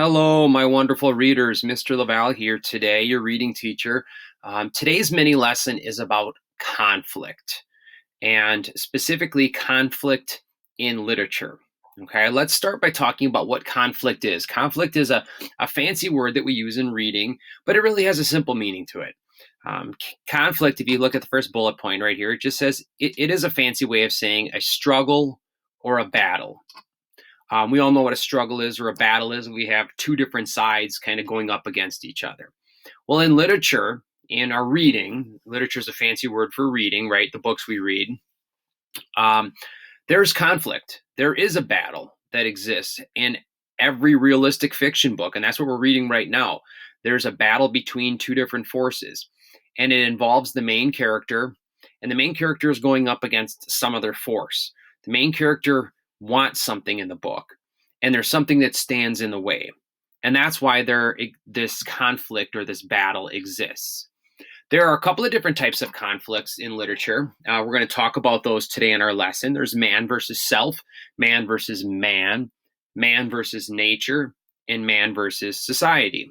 Hello, my wonderful readers. Mr. Laval here today, your reading teacher. Today's mini lesson is about conflict, and specifically conflict in literature. Okay, let's start by talking about what conflict is. Conflict is a fancy word that we use in reading, but it really has a simple meaning to it. Conflict, if you look at the first bullet point right here, it just says it is a fancy way of saying a struggle or a battle. We all know what a struggle is or a battle is. We have two different sides kind of going up against each other. Well, in literature, in our reading, literature is a fancy word for reading, right? The books we read. There's conflict. There is a battle that exists in every realistic fiction book, and that's what we're reading right now. There's a battle between two different forces, and it involves the main character, and the main character is going up against some other force. The main character wants something in the book, and there's something that stands in the way. And that's why this conflict or this battle exists. There are a couple of different types of conflicts in literature. We're going to talk about those today in our lesson. There's man versus self, man versus man, man versus nature, and man versus society.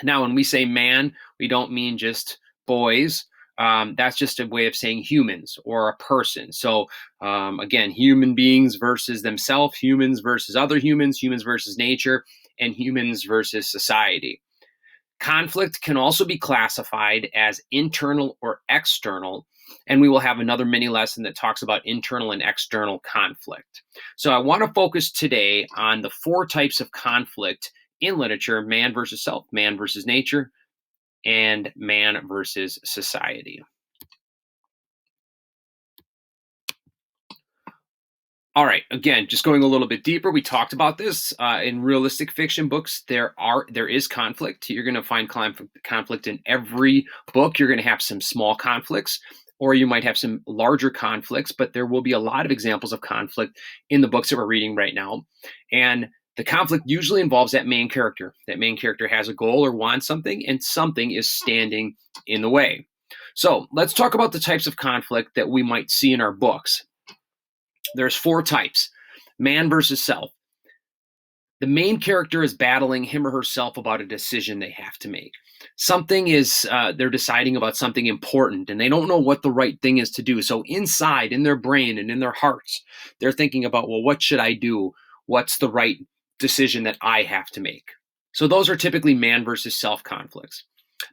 Now, when we say man, we don't mean just boys. That's just a way of saying humans or a person. So again, human beings versus themselves, humans versus other humans, humans versus nature, and humans versus society. Conflict can also be classified as internal or external, and we will have another mini lesson that talks about internal and external conflict. So I want to focus today on the four types of conflict in literature: man versus self, man versus nature, and man versus society. All right, again, just going a little bit deeper, we talked about this in realistic fiction books. There is conflict. You're going to find conflict in every book. You're going to have some small conflicts, or you might have some larger conflicts, but there will be a lot of examples of conflict in the books that we're reading right now. And the conflict usually involves that main character. That main character has a goal or wants something, and something is standing in the way. So let's talk about the types of conflict that we might see in our books. There's four types. Man versus self. The main character is battling him or herself about a decision they have to make. They're deciding about something important, and they don't know what the right thing is to do. So inside, in their brain and in their hearts, they're thinking about, well, what should I do? What's the right decision that I have to make? So those are typically man versus self conflicts.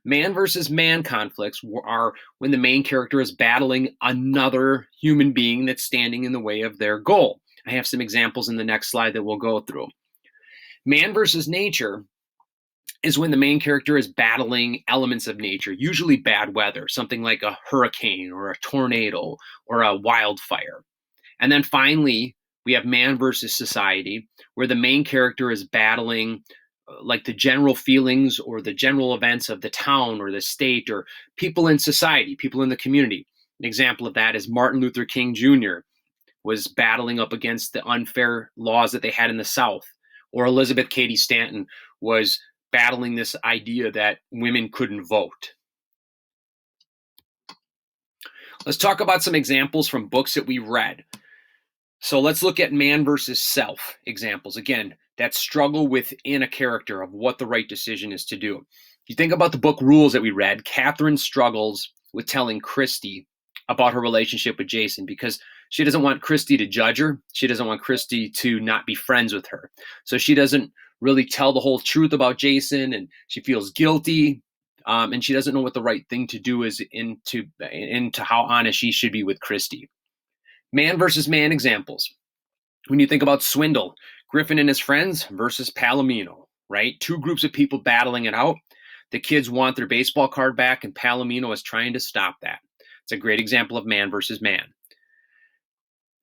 Man versus man conflicts are when the main character is battling another human being that's standing in the way of their goal. I have some examples in the next slide that we'll go through. Man versus nature is when the main character is battling elements of nature, usually bad weather, something like a hurricane or a tornado or a wildfire. And then finally, we have man versus society, where the main character is battling like the general feelings or the general events of the town or the state or people in society, people in the community. An example of that is Martin Luther King Jr. was battling up against the unfair laws that they had in the South, or Elizabeth Cady Stanton was battling this idea that women couldn't vote. Let's talk about some examples from books that we read. So let's look at man versus self examples. Again, that struggle within a character of what the right decision is to do. You think about the book Rules that we read, Catherine struggles with telling Christy about her relationship with Jason because she doesn't want Christy to judge her. She doesn't want Christy to not be friends with her. So she doesn't really tell the whole truth about Jason, and she feels guilty, and she doesn't know what the right thing to do is into how honest she should be with Christy. Man versus man examples. When you think about Swindle, Griffin and his friends versus Palomino, right? Two groups of people battling it out. The kids want their baseball card back, and Palomino is trying to stop that. It's a great example of man versus man.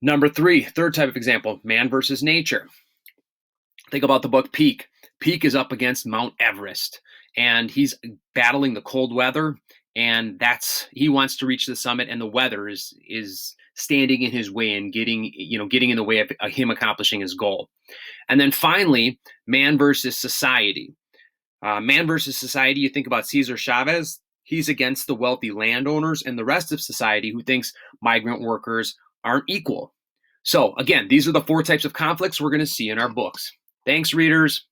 Number three, third type of example, man versus nature. Think about the book Peak. Peak is up against Mount Everest, and he's battling the cold weather, and he wants to reach the summit, and the weather is standing in his way and getting in the way of him accomplishing his goal. And then finally, man versus society. Man versus society, you think about Cesar Chavez. He's against the wealthy landowners and the rest of society who thinks migrant workers aren't equal. So again, these are the four types of conflicts we're going to see in our books. Thanks, readers.